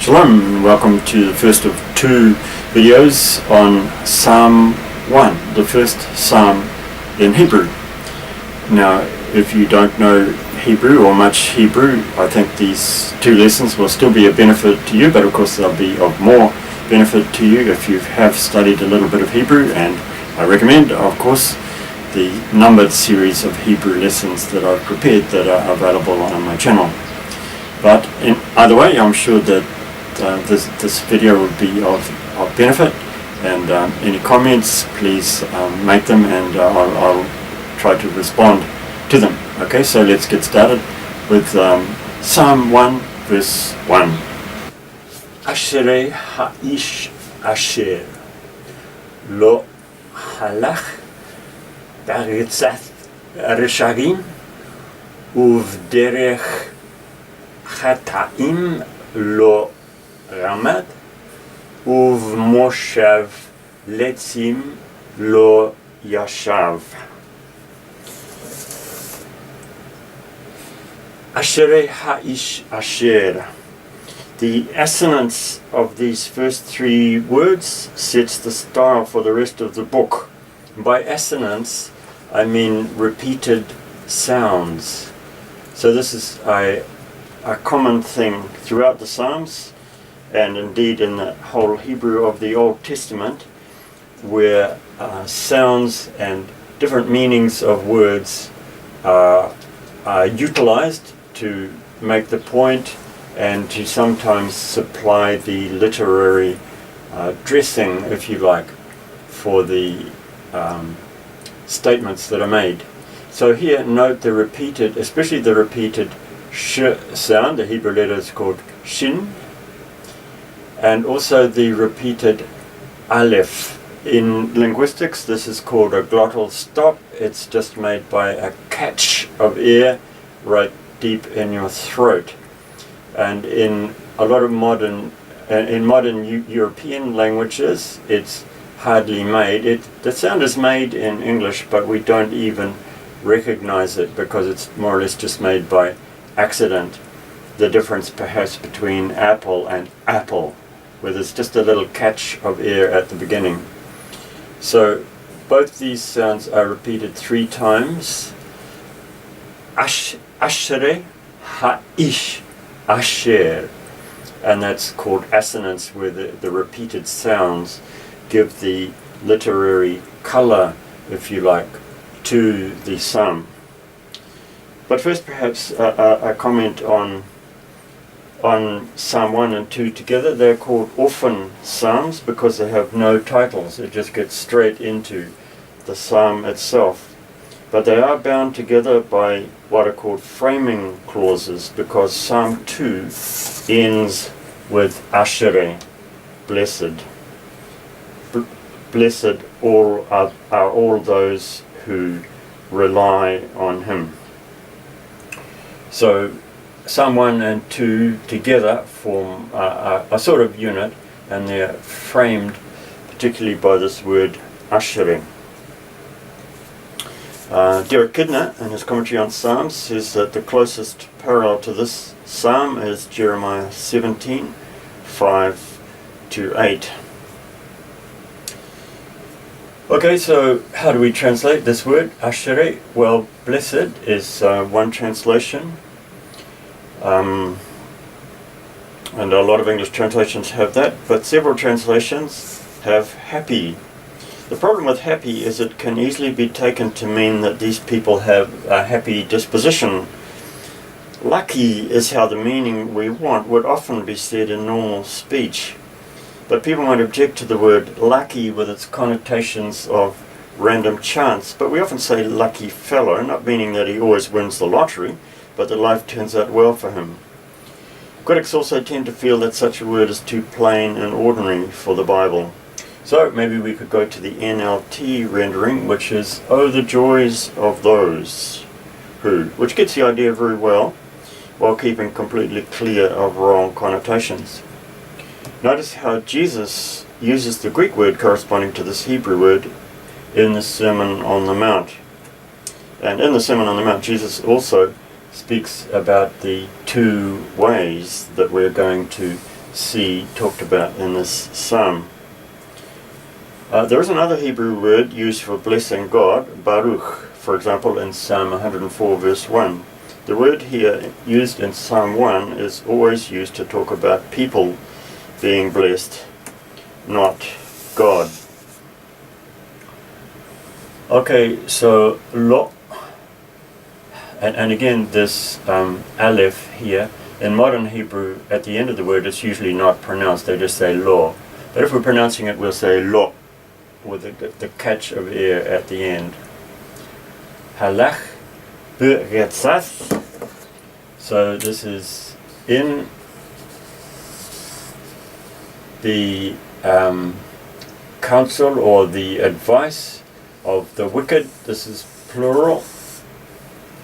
Shalom, welcome to the first of two videos on Psalm 1, the first psalm in Hebrew. Now, if you don't know Hebrew or much Hebrew, I think these two lessons will still be a benefit to you, but of course they'll be of more benefit to you if you have studied a little bit of Hebrew, and I recommend, of course, the numbered series of Hebrew lessons that I've prepared that are available on my channel. But in either way, I'm sure that this video will be of benefit, and any comments, please make them, and I'll try to respond to them. Okay, so let's get started with Psalm 1 verse 1. Asherei ha'ish asher lo halach b'ritzat resharim uvderech chataim lo ramad uvmoshav letzim lo yashav. Asherei ha'ish asher. The assonance of these first three words sets the style for the rest of the book. By assonance, I mean repeated sounds. So this is a common thing throughout the Psalms, and indeed in the whole Hebrew of the Old Testament, where sounds and different meanings of words are utilized to make the point and to sometimes supply the literary dressing, if you like, for the statements that are made. So here note the repeated, especially the repeated sh sound. The Hebrew letter is called shin, and also the repeated aleph. In linguistics, this is called a glottal stop. It's just made by a catch of air right deep in your throat. And in a lot of modern European languages, it's hardly made. The sound is made in English, but we don't even recognize it because it's more or less just made by accident. The difference perhaps between apple and apple, where there's just a little catch of air at the beginning. So both these sounds are repeated 3 times. Asherei ha'ish asher, and that's called assonance, where the repeated sounds give the literary color, if you like, to the psalm. But first perhaps a comment on Psalm 1 and 2 together. They're called orphan psalms because they have no titles. It just gets straight into the psalm itself. But they are bound together by what are called framing clauses, because Psalm 2 ends with Asherei, blessed. Blessed are all those who rely on him. So Psalm 1 and 2 together form a sort of unit, and they're framed particularly by this word Asherei. Derek Kidner, in his commentary on Psalms, says that the closest parallel to this psalm is Jeremiah 17, 5-8. Okay, so how do we translate this word, Asherei? Well, blessed is one translation. And a lot of English translations have that, but several translations have happy. The problem with happy is it can easily be taken to mean that these people have a happy disposition. Lucky is how the meaning we want would often be said in normal speech. But people might object to the word lucky with its connotations of random chance. But we often say lucky fellow, not meaning that he always wins the lottery, but that life turns out well for him. Critics also tend to feel that such a word is too plain and ordinary for the Bible. So maybe we could go to the NLT rendering, which is, oh, the joys of those who, which gets the idea very well, while keeping completely clear of wrong connotations. Notice how Jesus uses the Greek word corresponding to this Hebrew word in the Sermon on the Mount. And in the Sermon on the Mount, Jesus also speaks about the two ways that we're going to see talked about in this psalm. There is another Hebrew word used for blessing God, Baruch, for example in Psalm 104 verse 1. The word here used in Psalm 1 is always used to talk about people being blessed, not God. Okay, so lo, and again this aleph here, in modern Hebrew at the end of the word it's usually not pronounced, they just say lo. But if we're pronouncing it we'll say lo, with the catch of air at the end. Halach beretzach, so this is in the counsel or the advice of the wicked. This is plural,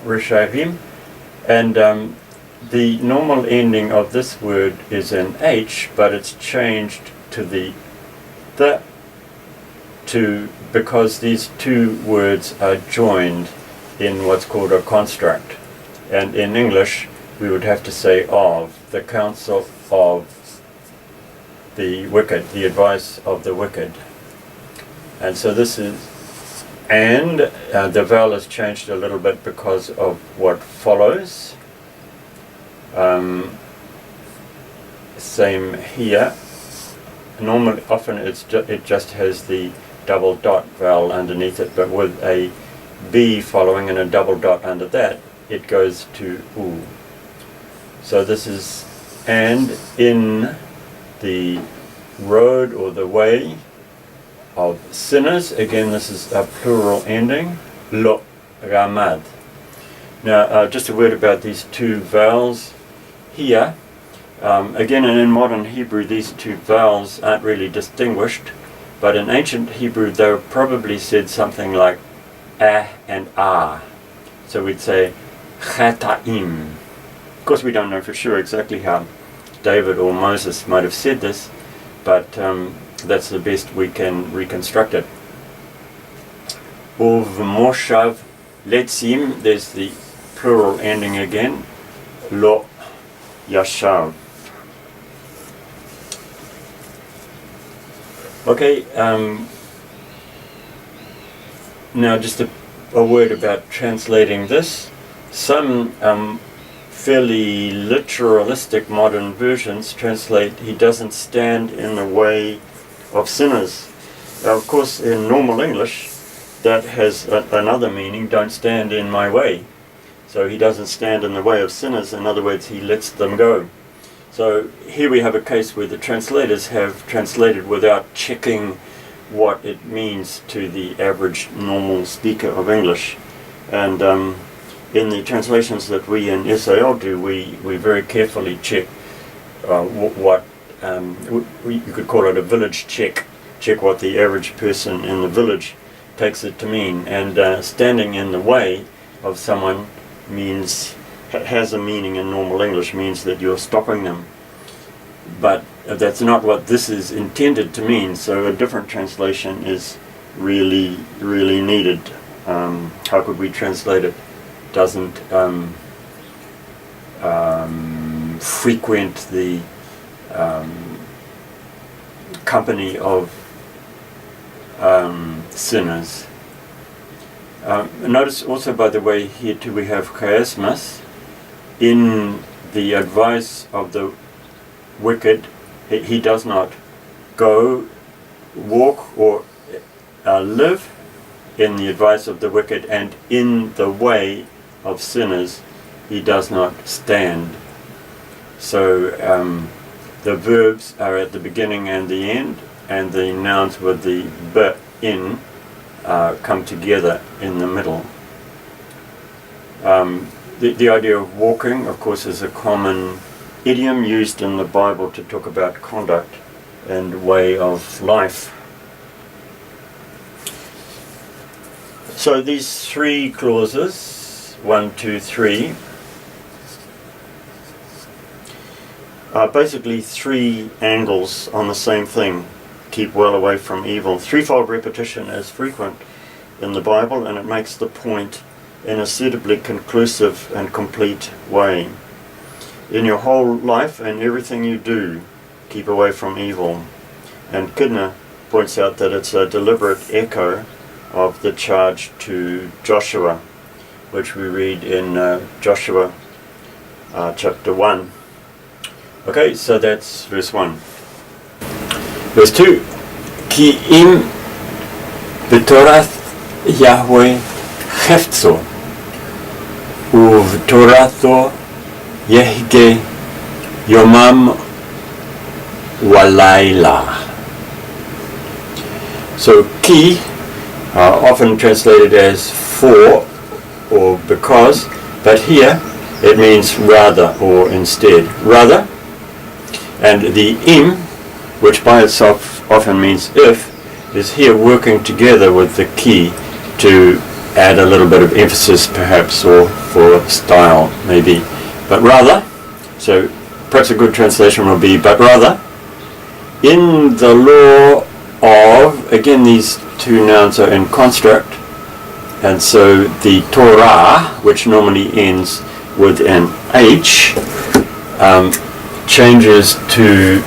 Risharim, and the normal ending of this word is an H, but it's changed to the because these two words are joined in what's called a construct. And in English we would have to say of, the counsel of the wicked, the advice of the wicked. And so this is, and the vowel is changed a little bit because of what follows. Same here. Normally, often it just has the double dot vowel underneath it, but with a B following and a double dot under that, it goes to U. So this is, and in the road or the way of sinners. Again, this is a plural ending, lo ramad. Now, just a word about these two vowels here. Again, and in modern Hebrew, these two vowels aren't really distinguished, but in ancient Hebrew, they were probably said something like ah and ah. So we'd say chataim. Of course, we don't know for sure exactly how David or Moses might have said this, but that's the best we can reconstruct it. Uv moshav letzim, there's the plural ending again, lo yashav. Okay, now just a word about translating this. Some fairly literalistic modern versions translate, he doesn't stand in the way of sinners. Now, of course, in normal English, that has another meaning, don't stand in my way. So he doesn't stand in the way of sinners, in other words, he lets them go. So here we have a case where the translators have translated without checking what it means to the average normal speaker of English. And in the translations that we in SAL do, we very carefully check what you could call it a village check what the average person in the village takes it to mean. And standing in the way of someone has a meaning in normal English, means that you're stopping them. But that's not what this is intended to mean, so a different translation is really, really needed. How could we translate it? Doesn't frequent the company of sinners. Notice also, by the way, here too we have charismas. In the advice of the wicked, he does not go, walk, or live in the advice of the wicked, and in the way of sinners he does not stand. So the verbs are at the beginning and the end, and the nouns with the b in come together in the middle. The idea of walking, of course, is a common idiom used in the Bible to talk about conduct and way of life. So these three clauses, 1, 2, 3, are basically three angles on the same thing. Keep well away from evil. Threefold repetition is frequent in the Bible, and it makes the point in a suitably conclusive and complete way. In your whole life and everything you do, keep away from evil. And Kidner points out that it's a deliberate echo of the charge to Joshua, which we read in Joshua chapter 1. Okay, so that's verse 1. Verse 2. Ki im b'torath Yahweh chefzo, u'v'toratho yehge yomam walayla. So ki, often translated as for or because, but here it means rather or instead. Rather, and the im, which by itself often means if, is here working together with the ki to add a little bit of emphasis perhaps, or for style maybe. But rather, so perhaps a good translation will be, but rather, in the law of, again these two nouns are in construct, and so the Torah, which normally ends with an H, changes to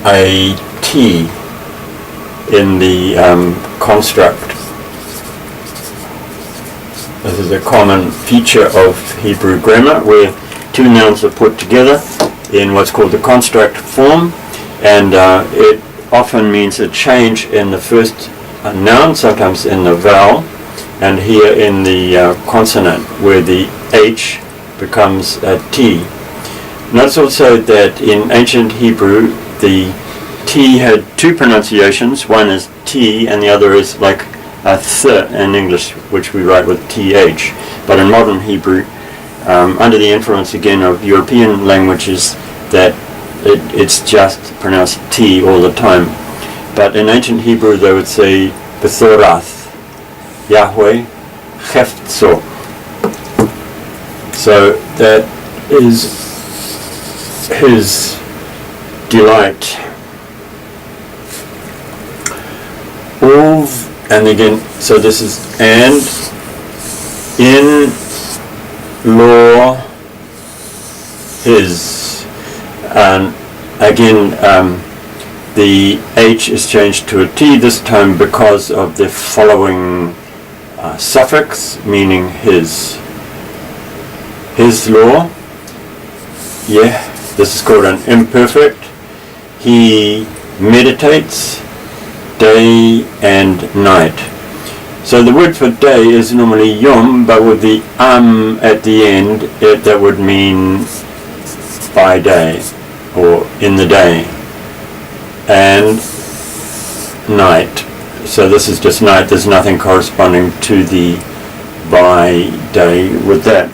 a T in the construct. This is a common feature of Hebrew grammar, where two nouns are put together in what's called the construct form, and it often means a change in the first noun, sometimes in the vowel, and here in the consonant, where the H becomes a T. Notice also that in ancient Hebrew the T had two pronunciations. One is T and the other is like a th in English, which we write with TH. But in modern Hebrew, under the influence again of European languages, that it's just pronounced T all the time. But in ancient Hebrew they would say Bethorath Yahweh Cheftzo. So that is his delight. And again, so this is and in law his, and again the H is changed to a T this time because of the following suffix, meaning his law. Yeah, this is called an imperfect. He meditates day and night. So the word for day is normally yom, but with the at the end, that would mean by day or in the day, and night. So this is just night. There's nothing corresponding to the by day with that.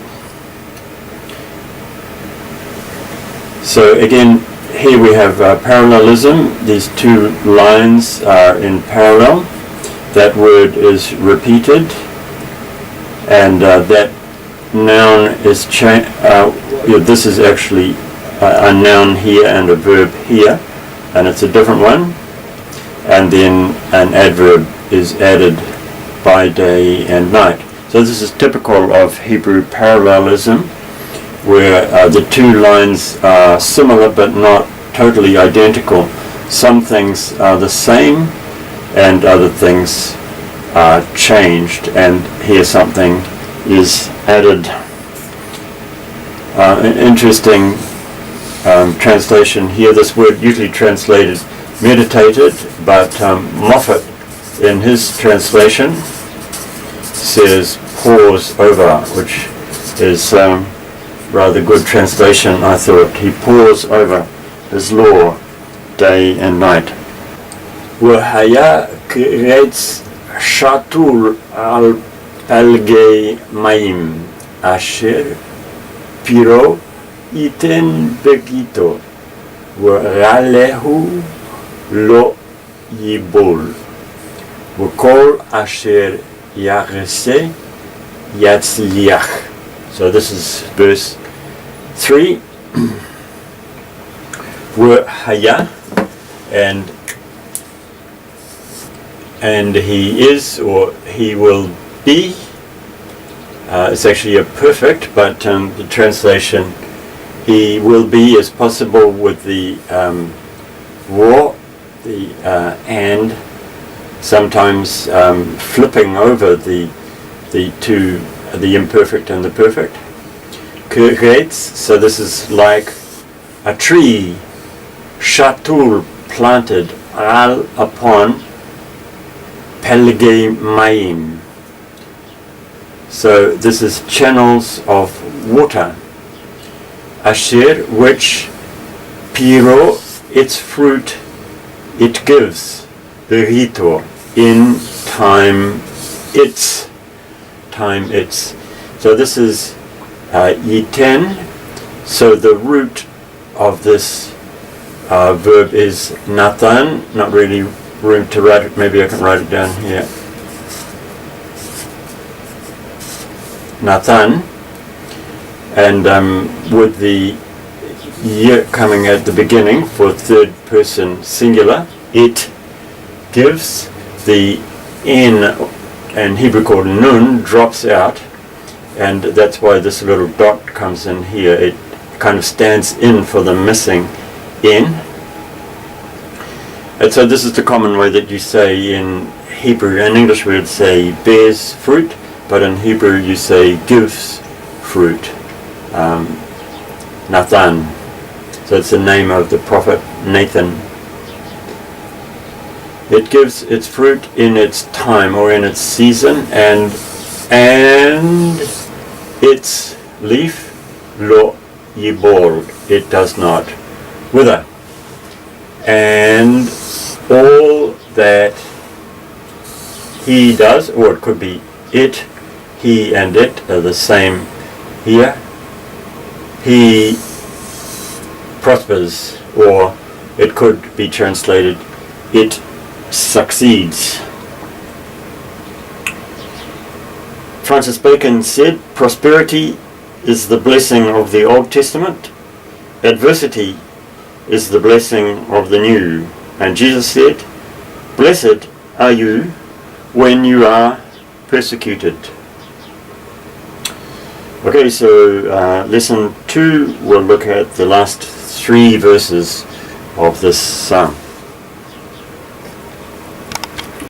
So again, here we have parallelism. These two lines are in parallel. That word is repeated, and that noun is this is actually a noun here and a verb here, and it's a different one. And then an adverb is added by day and night. So this is typical of Hebrew parallelism, where the two lines are similar but not totally identical. Some things are the same and other things are changed, and here something is added. An interesting translation here. This word usually translated meditated, but Moffat in his translation says pause over, which is rather good translation, I thought. He pores over his law day and night. Wahaya kreitz shatul al pelgei maim asher piro iten begito ורעלהו לא ייבול וכל אשר יעשה יצליח. So this is verse 3. Haya, and he is, or he will be. It's actually a perfect, but the translation he will be, as possible, with the raw, the and sometimes flipping over the two, the imperfect and the perfect. Keretz, so this is like a tree, shatul, planted, al, upon, pelge mayim. So this is channels of water. Asher, which piro, its fruit, it gives. Berito, in time its. So this is yiten. So the root of this verb is Nathan. Not really room to write it. Maybe I can write it down here. Nathan. And with the year coming at the beginning for third person singular, it gives. The in, and Hebrew called nun, drops out, and that's why this little dot comes in here. It kind of stands in for the missing in. And so this is the common way that you say in Hebrew. In English we would say bears fruit, but in Hebrew you say gives fruit. Nathan. So it's the name of the prophet Nathan. It gives its fruit in its time or in its season, and its leaf, lo yibol, it does not wither. And all that he does, or it could be it, he and it are the same here. He prospers, or it could be translated, it succeeds. Francis Bacon said, prosperity is the blessing of the Old Testament, adversity is the blessing of the New. And Jesus said, blessed are you when you are persecuted. Okay, so lesson 2, we'll look at the last 3 verses of this psalm.